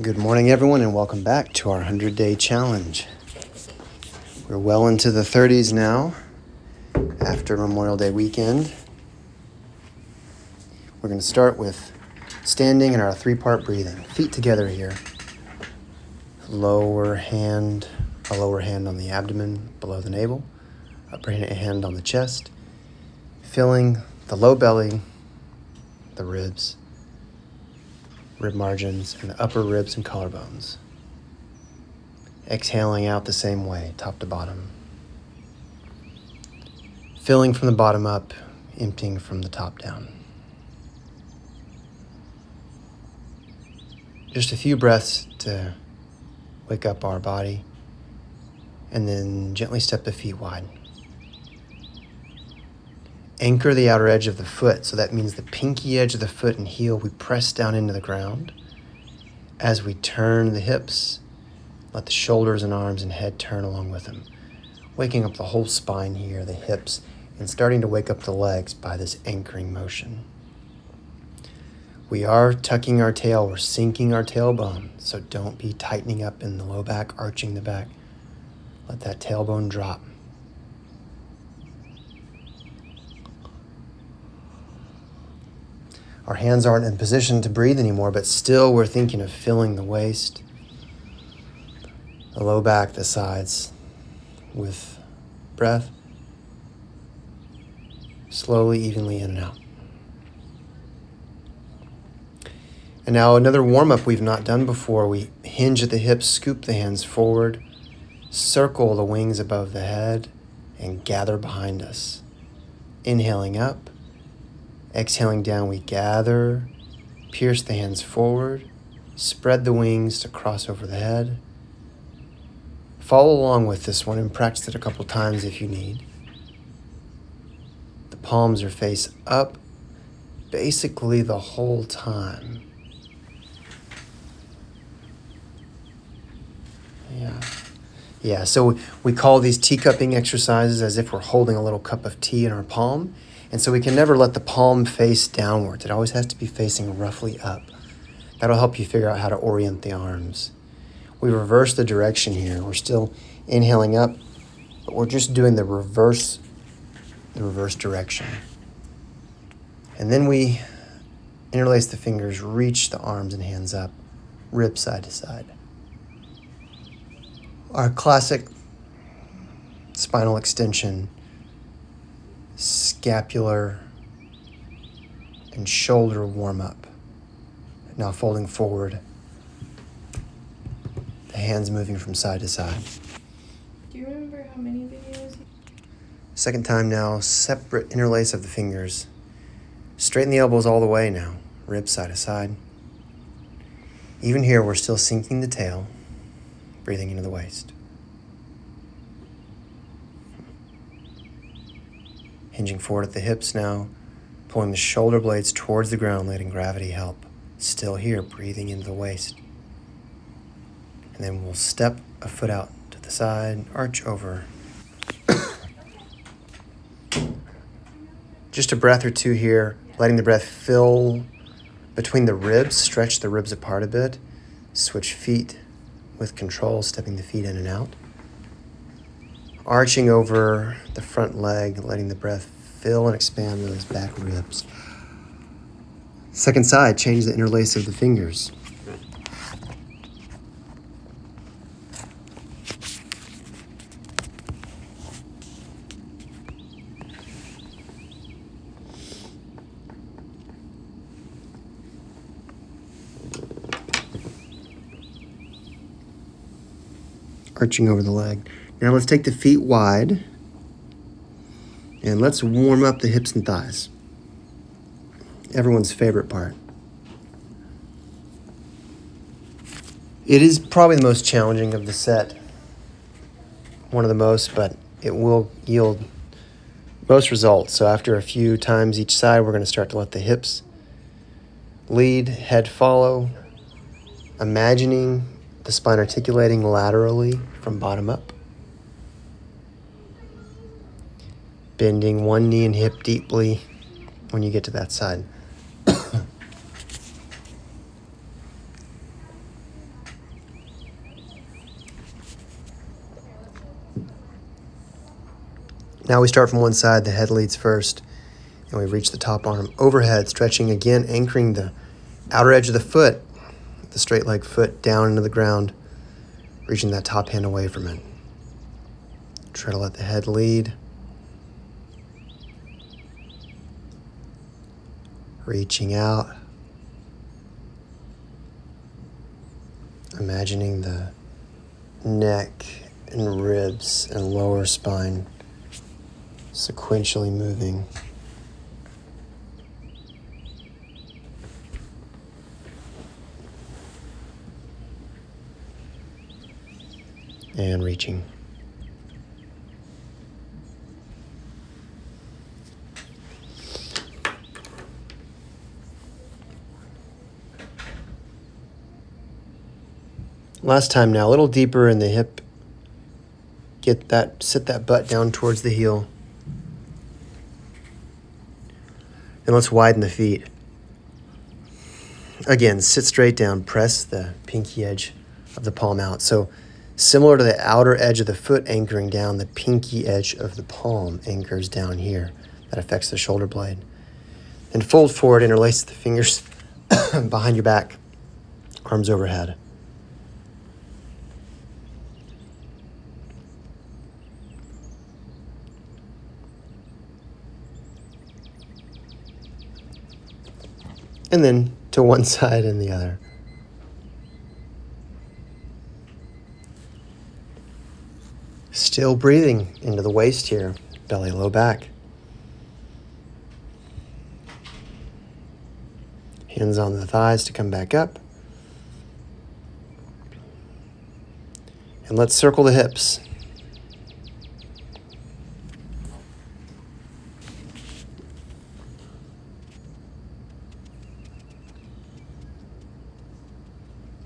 Good morning, everyone, and welcome back to our 100-day challenge. We're well into the 30s now, after Memorial Day weekend. We're going to start with standing in our 3-part breathing. Feet together here. A lower hand on the abdomen below the navel. Upper hand on the chest. Feeling the low belly, the ribs, rib margins, and the upper ribs and collarbones. Exhaling out the same way, top to bottom. Filling from the bottom up, emptying from the top down. Just a few breaths to wake up our body, and then gently step the feet wide. Anchor the outer edge of the foot, so that means the pinky edge of the foot and heel, we press down into the ground. As we turn the hips, let the shoulders and arms and head turn along with them, waking up the whole spine here, the hips, and starting to wake up the legs by this anchoring motion. We are tucking our tail, we're sinking our tailbone, so don't be tightening up in the low back, arching the back. Let that tailbone drop. Our hands aren't in position to breathe anymore, but still we're thinking of filling the waist, the low back, the sides with breath, slowly, evenly in and out. And now another warm-up we've not done before. We hinge at the hips, scoop the hands forward, circle the wings above the head, and gather behind us. Inhaling up, exhaling down, we gather, pierce the hands forward, spread the wings to cross over the head. Follow along with this one and practice it a couple times if you need. The palms are face up, basically the whole time. Yeah, so we call these teacupping exercises as if we're holding a little cup of tea in our palm. And so we can never let the palm face downwards. It always has to be facing roughly up. That'll help you figure out how to orient the arms. We reverse the direction here. We're still inhaling up, but we're just doing the reverse direction. And then we interlace the fingers, reach the arms and hands up, rib side to side. Our classic spinal extension, scapular and shoulder warm up. Now folding forward, the hands moving from side to side. Do you remember how many videos? Second time now, separate interlace of the fingers. Straighten the elbows all the way now, ribs side to side. Even here, we're still sinking the tail, breathing into the waist. Hinging forward at the hips now, pulling the shoulder blades towards the ground, letting gravity help. Still here, breathing into the waist. And then we'll step a foot out to the side, arch over. Just a breath or two here, letting the breath fill between the ribs, stretch the ribs apart a bit. Switch feet with control, stepping the feet in and out. Arching over the front leg, letting the breath fill and expand those back ribs. Second side, change the interlace of the fingers. Arching over the leg. Now let's take the feet wide and let's warm up the hips and thighs. Everyone's favorite part. It is probably the most challenging of the set. One of the most, but it will yield most results. So after a few times each side, we're going to start to let the hips lead, head follow, imagining the spine articulating laterally from bottom up. Bending one knee and hip deeply when you get to that side. Now we start from one side, the head leads first, and we reach the top arm overhead, stretching again, anchoring the outer edge of the foot, the straight leg foot down into the ground, reaching that top hand away from it. Try to let the head lead. Reaching out. Imagining the neck and ribs and lower spine sequentially moving. And reaching. Last time now, a little deeper in the hip. Sit that butt down towards the heel. And let's widen the feet. Again, sit straight down, press the pinky edge of the palm out. So similar to the outer edge of the foot anchoring down, the pinky edge of the palm anchors down here. That affects the shoulder blade. And fold forward, interlace the fingers behind your back, arms overhead. And then to one side and the other. Still breathing into the waist here, belly low back. Hands on the thighs to come back up. And let's circle the hips.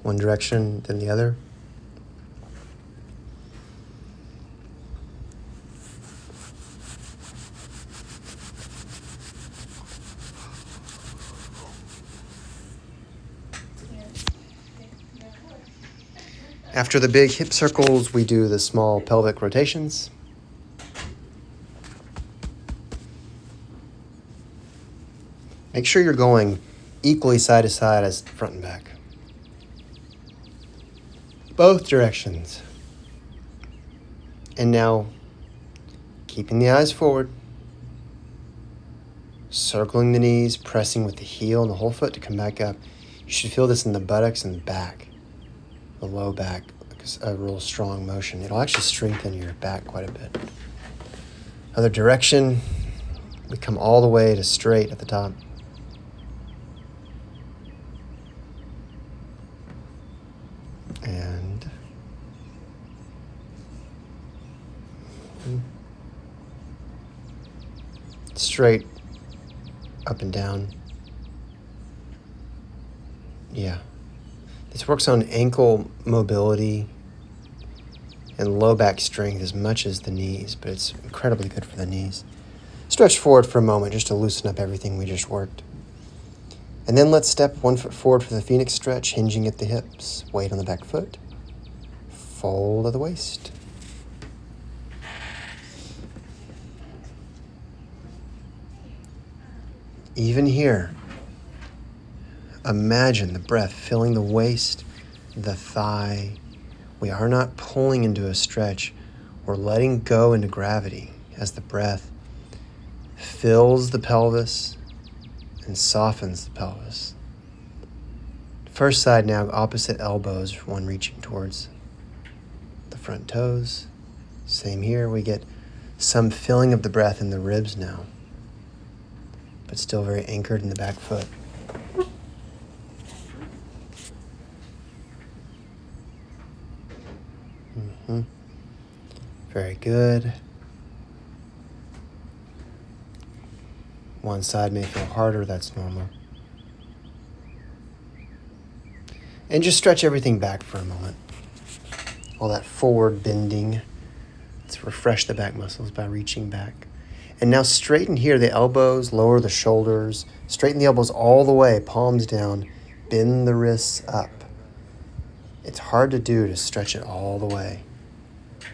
One direction, then the other. After the big hip circles, we do the small pelvic rotations. Make sure you're going equally side to side as front and back. Both directions. And now, keeping the eyes forward, circling the knees, pressing with the heel and the whole foot to come back up. You should feel this in the buttocks and the back, the low back, a real strong motion. It'll actually strengthen your back quite a bit. Other direction, we come all the way to straight at the top. And straight up and down. Yeah. This works on ankle mobility and low back strength as much as the knees, but it's incredibly good for the knees. Stretch forward for a moment just to loosen up everything we just worked. And then let's step 1 foot forward for the Phoenix stretch, hinging at the hips. Weight on the back foot. Fold of the waist. Even here, imagine the breath filling the waist, the thigh. We are not pulling into a stretch. We're letting go into gravity as the breath fills the pelvis and softens the pelvis. First side now, opposite elbows, one reaching towards the front toes. Same here, we get some filling of the breath in the ribs now, but still very anchored in the back foot. Very good. One side may feel harder, that's normal. And just stretch everything back for a moment. All that forward bending. Let's refresh the back muscles by reaching back. And now straighten here the elbows, lower the shoulders, straighten the elbows all the way, palms down, bend the wrists up. It's hard to do to stretch it all the way.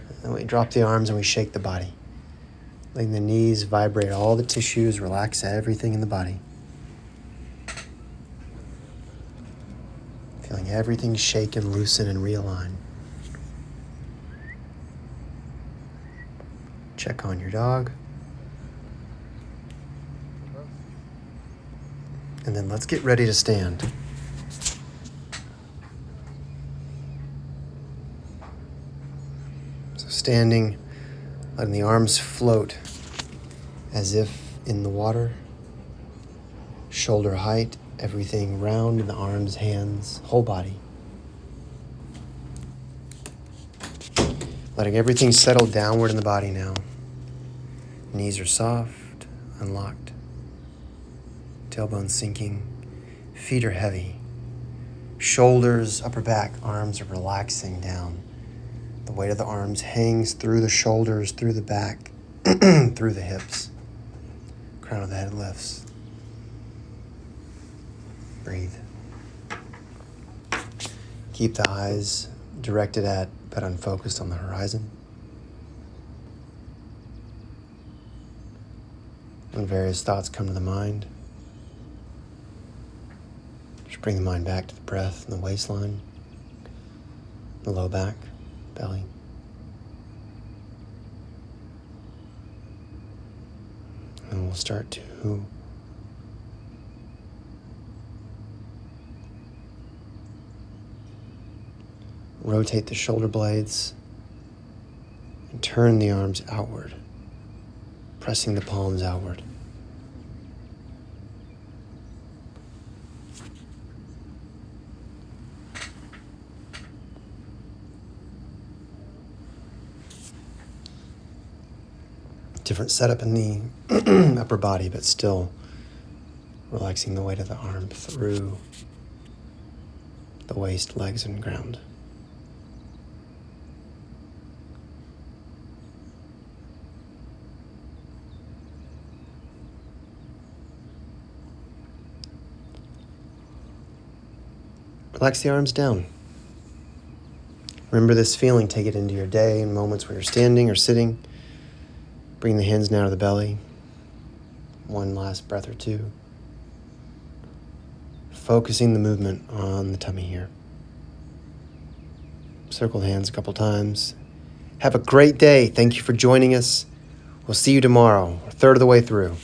And then we drop the arms and we shake the body. Letting the knees vibrate all the tissues, relax everything in the body. Feeling everything shake and loosen and realign. Check on your dog. And then let's get ready to stand. So standing, letting the arms float as if in the water. Shoulder height, everything round in the arms, hands, whole body. Letting everything settle downward in the body now. Knees are soft, unlocked. Tailbone sinking. Feet are heavy. Shoulders, upper back, arms are relaxing down. The weight of the arms hangs through the shoulders, through the back, through the hips. Crown of the head lifts. Breathe. Keep the eyes directed at but unfocused on the horizon. When various thoughts come to the mind, just bring the mind back to the breath and the waistline, the low back, belly. And we'll start to rotate the shoulder blades and turn the arms outward, pressing the palms outward. Different setup in the upper body, but still relaxing the weight of the arm through the waist, legs, and ground. Relax the arms down. Remember this feeling. Take it into your day in moments where you're standing or sitting. Bring the hands now to the belly. One last breath or two. Focusing the movement on the tummy here. Circle the hands a couple times. Have a great day. Thank you for joining us. We'll see you tomorrow. We're a third of the way through.